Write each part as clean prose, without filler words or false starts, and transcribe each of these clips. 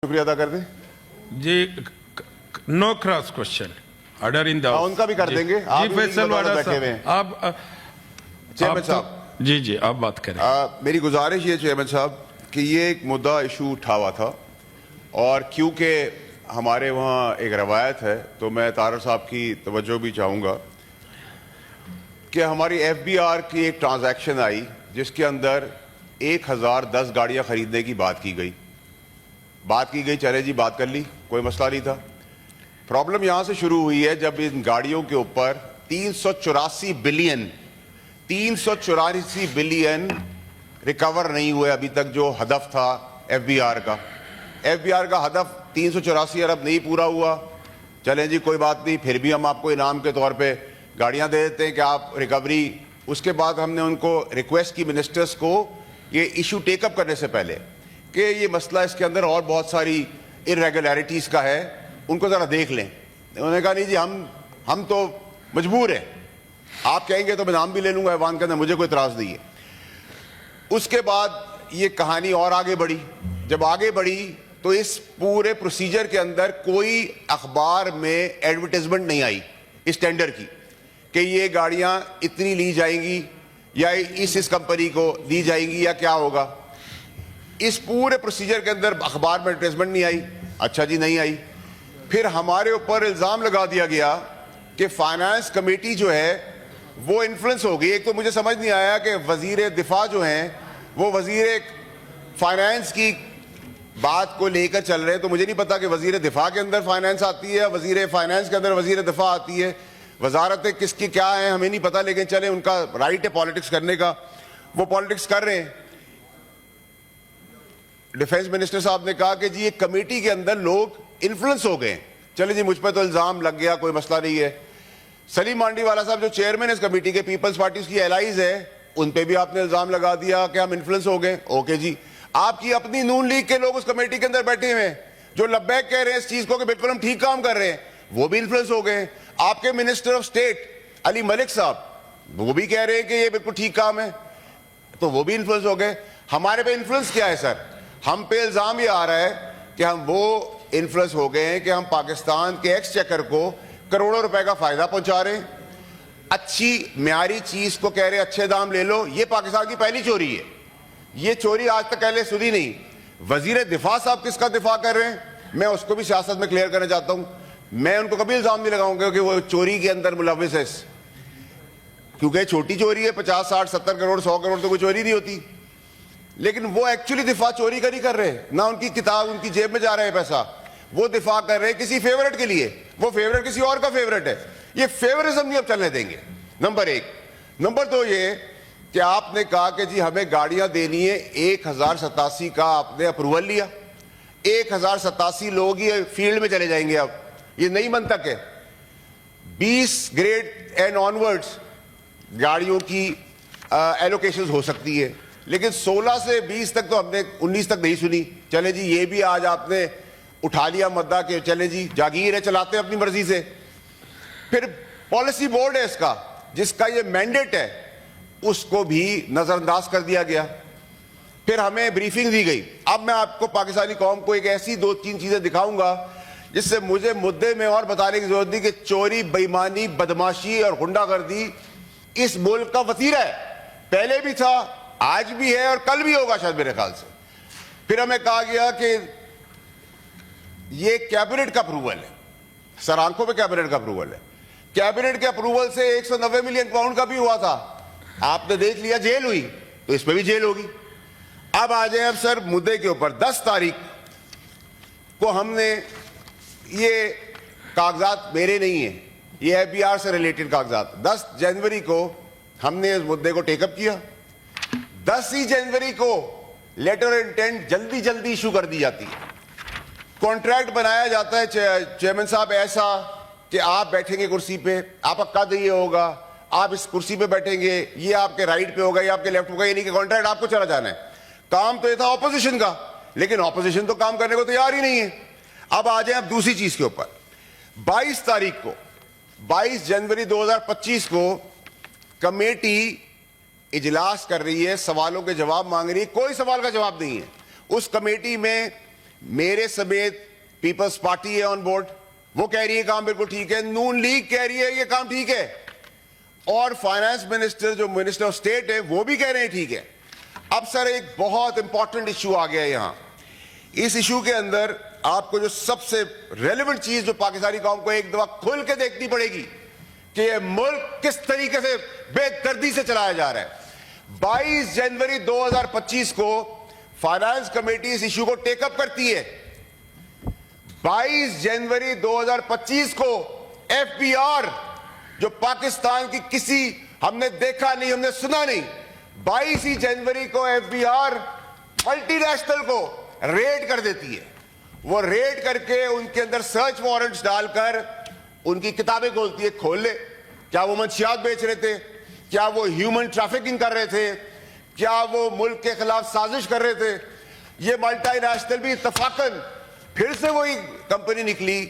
शुक्रिया अदा कर दें ji. No cross question order in the house. उनका भी कर देंगे। आप जी भी फैसल वाला बैठे हुए हैं। साहब, आप चेयरमैन तो- साहब, जी जी आप बात करें। मेरी गुजारिश ये चेयरमैन साहब कि ये एक मुद्दा इशू उठा हुआ था और क्योंकि हमारे वहाँ एक रवायत है तो मैं तारड़ साहब की तवज्जो भी चाहूँगा कि हमारी FBR की एक ट्रांजैक्शन आई जिसके अंदर 1010 गाड़ियाँ खरीदने की बात की गई। चले जी बात कर ली, कोई मसला नहीं था। प्रॉब्लम यहाँ से शुरू हुई है जब इन गाड़ियों के ऊपर 384 बिलियन रिकवर नहीं हुए अभी तक, जो हदफ था FBR का। FBR का हदफ 384 अरब नहीं पूरा हुआ। चलें जी कोई बात नहीं, फिर भी हम आपको इनाम के तौर पे गाड़ियां दे देते हैं कि आप रिकवरी। उसके बाद हमने उनको रिक्वेस्ट की मिनिस्टर्स को ये इशू टेकअप करने से पहले कि ये मसला इसके अंदर और बहुत सारी इरेगुलरिटीज़ का है, उनको ज़रा देख लें। उन्होंने कहा नहीं जी हम तो मजबूर हैं, आप कहेंगे तो मैं नाम भी ले लूँगा ऐवान के अंदर, मुझे कोई इतराज़ नहीं है। उसके बाद ये कहानी और आगे बढ़ी। जब आगे बढ़ी तो इस पूरे प्रोसीजर के अंदर कोई अखबार में एडवर्टाइजमेंट नहीं आई इस टेंडर की कि ये गाड़ियां इतनी ली जाएंगी या इस कंपनी को दी जाएंगी या क्या होगा। इस पूरे प्रोसीजर के अंदर अखबार में एडवर्टाइजमेंट नहीं आई। अच्छा जी नहीं आई। फिर हमारे ऊपर इल्ज़ाम लगा दिया गया कि फाइनेंस कमेटी जो है वो इन्फ्लुएंस हो गई। एक तो मुझे समझ नहीं आया कि वजीर दिफा जो हैं वो वजीर फाइनेंस की बात को लेकर चल रहे हैं, तो मुझे नहीं पता कि वजीर दिफा के अंदर फाइनेंस आती है, वजीर फाइनेंस के अंदर वजीर दिफा आती है। वजारतें किसकी क्या है हमें नहीं पता, लेकिन चले उनका राइट है पॉलिटिक्स करने का, वो पॉलिटिक्स कर रहे हैं। डिफेंस मिनिस्टर साहब ने कहा कि जी ये कमेटी के अंदर लोग इन्फ्लुएंस हो गए। चले जी मुझ पर तो इल्जाम लग गया, कोई मसला नहीं है। सलीम मांडीवाला साहब जो चेयरमैन इस कमेटी के, पीपल्स पार्टी की एलाइज है, उन पे भी आपने इल्जाम लगा दिया कि हम इन्फ्लुएंस हो गए। ओके जी, आपकी अपनी नून लीग के लोग उस कमेटी के अंदर बैठे हुए हैं जो लब्बैक कह रहे हैं इस चीज को कि बिल्कुल हम ठीक काम कर रहे हैं, वो भी इन्फ्लुएंस हो गए। आपके minister of state Ali Malik साहब वो भी कह रहे हैं कि ये बिल्कुल ठीक काम है, तो वो भी इन्फ्लुएंस हो गए। हमारे पे इन्फ्लुएंस क्या है सर? हम पे इल्जाम ये आ रहा है कि हम वो इन्फ्लुएंस हो गए हैं कि हम पाकिस्तान के एक्सचेकर को करोड़ों रुपए का फायदा पहुंचा रहे हैं। अच्छी म्यारी चीज को कह रहे हैं अच्छे दाम ले लो। ये पाकिस्तान की पहली चोरी है। ये चोरी आज तक पहले सुनी नहीं। वजीर दिफा साहब किसका दिफा कर रहे हैं, मैं उसको भी सियासत में क्लियर करना चाहता हूं। मैं उनको कभी इल्जाम नहीं लगाऊंगा कि वो चोरी के अंदर मुलविस है, क्योंकि छोटी चोरी है, 50, 60, 70 करोड़ 100 करोड़ तो कोई चोरी नहीं होती। लेकिन वो एक्चुअली दिफा चोरी का नहीं कर रहे ना, उनकी किताब उनकी जेब में जा रहा है पैसा, वो दिफा कर रहे हैं किसी फेवरेट के लिए। वो फेवरेट किसी और का फेवरेट है। ये फेवरिज्म नहीं अब चलने देंगे, नंबर एक। नंबर दो ये कि आपने कहा कि जी हमें गाड़ियां देनी है, 1087 का आपने अप्रूवल लिया, 1087 लोग ये फील्ड में चले जाएंगे। अब ये नई मंतक है। 20 ग्रेड एंड ऑनवर्ड्स गाड़ियों की एलोकेशन हो सकती है, लेकिन 16 से 20 तक तो हमने 19 तक नहीं सुनी। चले जी ये भी आज आपने उठा लिया मुद्दा कि चले जी जागीर है, चलाते हैं अपनी मर्जी से। फिर पॉलिसी बोर्ड है इसका, जिसका ये मैंडेट है, उसको भी नजरअंदाज कर दिया गया। फिर हमें ब्रीफिंग दी गई। अब मैं आपको पाकिस्तानी कौम को एक ऐसी 2-3 चीजें दिखाऊंगा जिससे मुझे मुद्दे में और बताने की जरूरत नहीं कि चोरी, बेईमानी, बदमाशी और गुंडागर्दी इस मुल्क का वतीरा है। पहले भी था, आज भी है और कल भी होगा शायद मेरे ख्याल से। फिर हमें कहा गया कि ये कैबिनेट का अप्रूवल है, सर आंखों पे कैबिनेट का अप्रूवल है। कैबिनेट के अप्रूवल से 190 मिलियन पाउंड का भी हुआ था, आपने देख लिया जेल हुई, तो इस पे भी जेल होगी। अब आ जाए अब सर मुद्दे के ऊपर। 10 तारीख को हमने ये कागजात मेरे नहीं है, ये FBR से रिलेटेड कागजात, 10 जनवरी को हमने इस मुद्दे को टेकअप किया। 10 ही जनवरी को लेटर ऑफ इंटेंट जल्दी जल्दी इशू कर दी जाती है। कॉन्ट्रैक्ट बनाया जाता है चेयरमैन साहब ऐसा कि आप बैठेंगे कुर्सी पे, आपका कद ये होगा, आप इस कुर्सी पे बैठेंगे, ये आपके राइट पे होगा, ये आपके लेफ्ट होगा, ये नहीं कि कॉन्ट्रैक्ट आपको चला जाना है। काम तो ये था ऑपोजिशन का, लेकिन ऑपोजिशन तो काम करने को तैयार ही नहीं है। अब आ जाए अब दूसरी चीज के ऊपर। 22 तारीख को, 22 जनवरी 2025 को कमेटी इजलास कर रही है, सवालों के जवाब मांग रही है। कोई सवाल का जवाब नहीं है। उस कमेटी में मेरे समेत पीपल्स पार्टी है ऑन बोर्ड, वो कह रही है काम बिल्कुल ठीक है, नून लीग कह रही है ये काम ठीक है, और फाइनेंस मिनिस्टर जो मिनिस्टर ऑफ स्टेट है वो भी कह रहे हैं ठीक है। अब सर एक बहुत इंपॉर्टेंट इश्यू आ गया है यहां। इस इश्यू के अंदर आपको जो सबसे रेलेवेंट चीज जो पाकिस्तानी कौम को एक दफा खुल के देखनी पड़ेगी कि ये मुल्क किस तरीके से बेदर्दी से चलाया जा रहा है। 22 जनवरी 2025 को फाइनेंस कमेटी इस इश्यू को टेकअप करती है। 22 जनवरी 2025 को एफबीआर, जो पाकिस्तान की किसी हमने देखा नहीं, हमने सुना नहीं, 22 ही जनवरी को एफबीआर मल्टीनेशनल को रेड कर देती है। वो रेड करके उनके अंदर सर्च वारंट्स डालकर उनकी किताबें खोलती है। खोल ले, क्या वो मंशियात बेच रहे थे, क्या वो ह्यूमन ट्रैफिकिंग कर रहे थे, क्या वो मुल्क के खिलाफ साजिश कर रहे थे। ये मल्टीनेशनल भी इत्तफाकन फिर से वही कंपनी निकली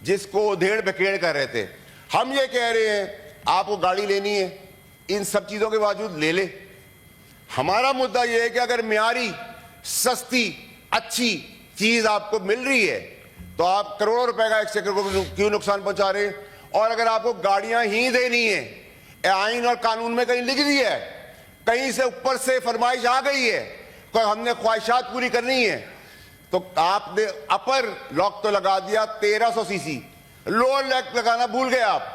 जिसको धेड़ बकेड़ कर रहे थे। हम ये कह रहे हैं आपको गाड़ी लेनी है, इन सब चीजों के बावजूद ले ले। हमारा मुद्दा यह है कि अगर म्यारी, सस्ती, अच्छी चीज आपको मिल रही है तो आप करोड़ों रुपए का एक्सचेकर को क्यों नुकसान पहुंचा रहे हैं। और अगर आपको गाड़ियां ही देनी है, आइन और कानून में कहीं लिख दी है, कहीं से ऊपर से फरमाइश आ गई है, तो हमने ख्वाहिशात पूरी करनी है, तो आपने अपर लॉक तो लगा दिया 1300 सीसी, लोअर लॉक लगाना भूल गए आप,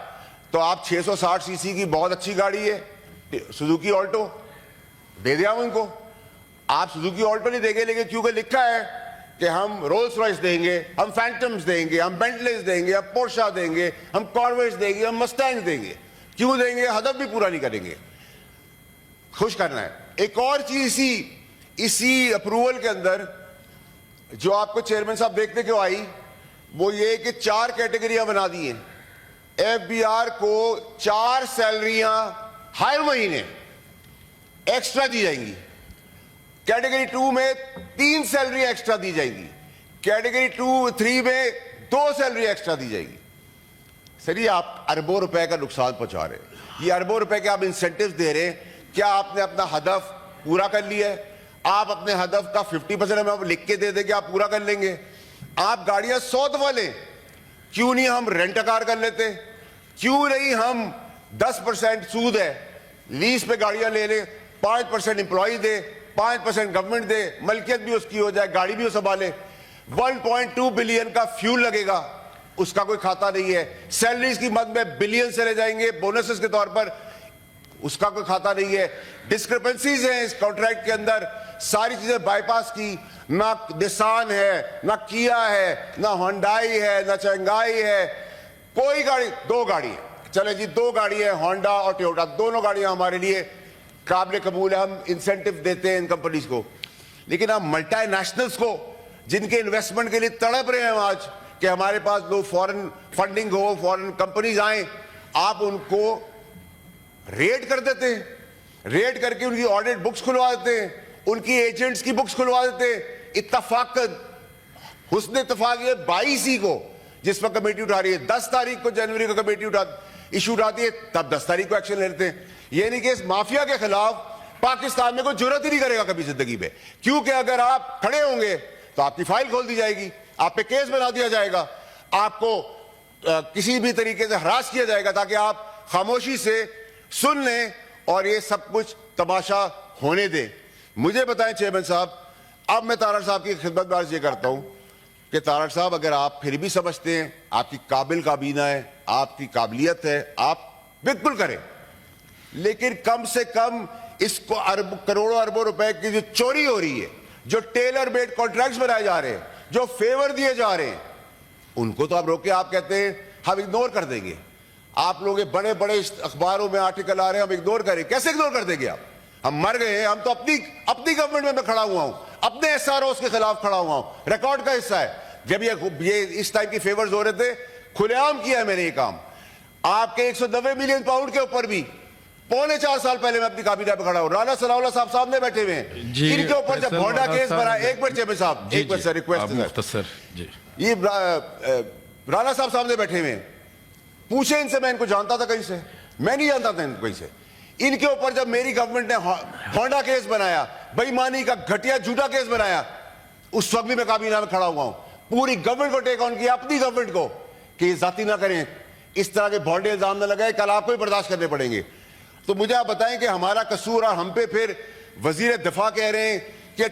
तो आप 660 सीसी की बहुत अच्छी गाड़ी है सुजुकी ऑल्टो दे दिया उनको। आप सुजुकी ऑल्टो नहीं देंगे, लेकिन क्योंकि लिखा है कि हम रोल्स रॉयस देंगे, हम फैंटम्स देंगे, हम बेंटलेस देंगे, हम पोर्शा देंगे, हम कॉर्वेट्स देंगे, हम मस्टैंग देंगे। क्यों देंगे? हदफ भी पूरा नहीं करेंगे, खुश करना है। एक और चीज इसी अप्रूवल के अंदर जो आपको चेयरमैन साहब देखते क्यों आई, वो ये कि 4 कैटेगरियां बना दी हैं। एफबीआर को 4 सैलरियां हर महीने एक्स्ट्रा दी जाएंगी। कैटेगरी 2 में 3 सैलरी एक्स्ट्रा दी जाएगी। कैटेगरी 3 में 2 सैलरी एक्स्ट्रा दी जाएगी। सर ये आप अरबों रुपए का नुकसान पहुंचा रहे हैं। ये अरबों रुपए के आप इंसेंटिव्स दे रहे हैं। क्या आपने अपना हदफ पूरा कर लिया है? आप अपने हदफ का 50% हमें लिख के दे देंगे, आप पूरा कर लेंगे। आप गाड़ियां 100 दफा लें, क्यों नहीं हम रेंट कार कर लेते? क्यों नहीं हम 10% सूद है लीज पे गाड़ियां ले लें, 5% एम्प्लॉय दे, 5% गवर्नमेंट दे, मलकियत भी उसकी हो जाए, गाड़ी भी वो संभाले। 1.2 बिलियन का फ्यूल लगेगा, उसका कोई खाता नहीं है। सैलरीज की मद में बिलियन चले जाएंगे बोनसेस के तौर पर, उसका कोई खाता नहीं है। डिस्क्रिपेंसीज हैं इस कॉन्ट्रैक्ट के अंदर, सारी चीजें बाईपास की। ना निसान है, ना किया है, ना होंडाई है, ना चंगाई है, कोई गाड़ी, 2 गाड़ी है। चले जी 2 गाड़ी है, होंडा और टोयोटा, दोनों गाड़ियां हमारे लिए काबिल कबूल है, हम इंसेंटिव देते हैं इन कंपनीज को। लेकिन आप मल्टीनेशनल्स को जिनके इन्वेस्टमेंट के लिए तड़प रहे हैं आज कि हमारे पास लो फॉरेन फंडिंग हो, फॉरेन कंपनीज आए, आप उनको रेड कर देते हैं। रेड करके उनकी ऑडिट बुक्स खुलवा देते हैं, उनकी एजेंट्स की बुक्स खुलवा देते हैं। इत्तफाकन हुस्न इत्तफाक ये 22 ही को जिस पर कमेटी उठा रही है, 10 तारीख को जनवरी को कमेटी इशू उठाती है, तब 10 तारीख को एक्शन लेते हैं। ये नहीं कि इस माफिया के खिलाफ पाकिस्तान में कोई जुर्रत ही नहीं करेगा कभी जिंदगी में, क्योंकि अगर आप खड़े होंगे तो आपकी फाइल खोल दी जाएगी, आप पे केस बना दिया जाएगा, आपको किसी भी तरीके से हरास किया जाएगा ताकि आप खामोशी से सुन लें और ये सब कुछ तमाशा होने दें। मुझे बताएं चेयरमैन साहब, अब मैं तारड़ साहब की खिदमत में अर्ज ये करता हूं कि तारड़ साहब अगर आप फिर भी समझते हैं आपकी काबिल काबीना है, आपकी काबिलियत है, आप बिल्कुल करें, लेकिन कम से कम इसको करोड़ों अरबों रुपए की जो चोरी हो रही है, जो टेलर मेड कॉन्ट्रैक्ट्स बनाए जा रहे हैं, जो फेवर दिए जा रहे हैं, उनको तो आप रोके। आप कहते हैं हम इग्नोर कर देंगे। आप लोग बड़े बड़े अखबारों में आर्टिकल आ रहे हैं, हम इग्नोर करें। कैसे इग्नोर कर देंगे आप? हम मर गए हैं, हम तो अपनी गवर्नमेंट में मैं खड़ा हुआ हूं, अपने एसआरओ के खिलाफ खड़ा हुआ हूं, रिकॉर्ड का हिस्सा है। जब ये इस टाइप की फेवर्स हो रहे थे, खुलेआम किया है मैंने ये काम। आपके 190 मिलियन पाउंड के ऊपर भी 3.25 साल पहले मैं अपनी काबीना पे खड़ा हूं। राना सनाउल्लाह साहब सामने बैठे हुए हैं, इनके ऊपर जब होंडा केस बना, एक मिनट चेयरमैन साहब, एक मिनट सर, रिक्वेस्ट सर, ये राना साहब सामने बैठे हुए हैं, पूछे इनसे, मैं इनको जानता था कहीं से? मैं नहीं जानता था इनको कहीं से। इनके ऊपर जब मेरी गवर्नमेंट ने होंडा केस बनाया, बेईमानी का घटिया झूठा केस बनाया, उस वक्त भी मैं काबीना में खड़ा हुआ हूं, पूरी गवर्नमेंट को टेक ऑन किया, अपनी गवर्नमेंट को, कि ये जाती ना करें, इस तरह के भौंडे इल्जाम ना लगाए, कल आपको भी बर्दाश्त करने पड़ेंगे। तो मुझे आप बताएं कि हमारा कसूर, और हम पे फिर वजीर दिफा कह रहे हैं कि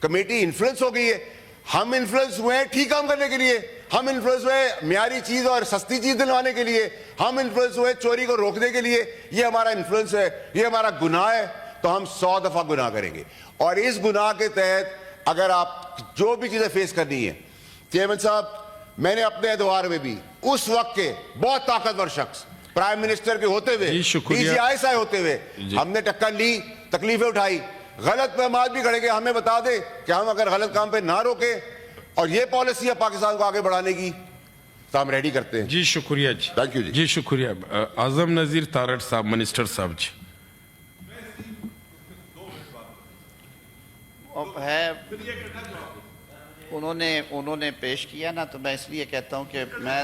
कमेटी इन्फ्लुएंस हो गई है। हम इन्फ्लुएंस हुए हैं ठीक काम करने के लिए, हम इन्फ्लुएंस हुए म्यारी चीज और सस्ती चीज दिलवाने के लिए, हम इन्फ्लुएंस हुए चोरी को रोकने के लिए। ये हमारा इन्फ्लुएंस है, ये हमारा गुनाह है, तो हम 100 दफा गुनाह करेंगे। और इस गुनाह के तहत अगर आप जो भी चीजें फेस करनी है, चेयरमैन साहब, मैंने अपने एतवार में भी उस वक्त के बहुत ताकतवर शख्स, प्राइम मिनिस्टर के होते हुए, DGI होते हुए, हमने टक्कर ली, तकलीफें उठाई, गलत पे हम आज भी खड़े, हमें बता दे कि हम अगर गलत काम पे ना रोके और ये पॉलिसी है पाकिस्तान को आगे बढ़ाने की, तो हम रेडी करते हैं। जी शुक्रिया जी, थैंक यू जी। जी शुक्रिया। आजम नजीर तारड़ साहब, मिनिस्टर साहब जी। अब है, उन्होंने पेश किया ना, तो मैं इसलिए कहता हूं कि मैं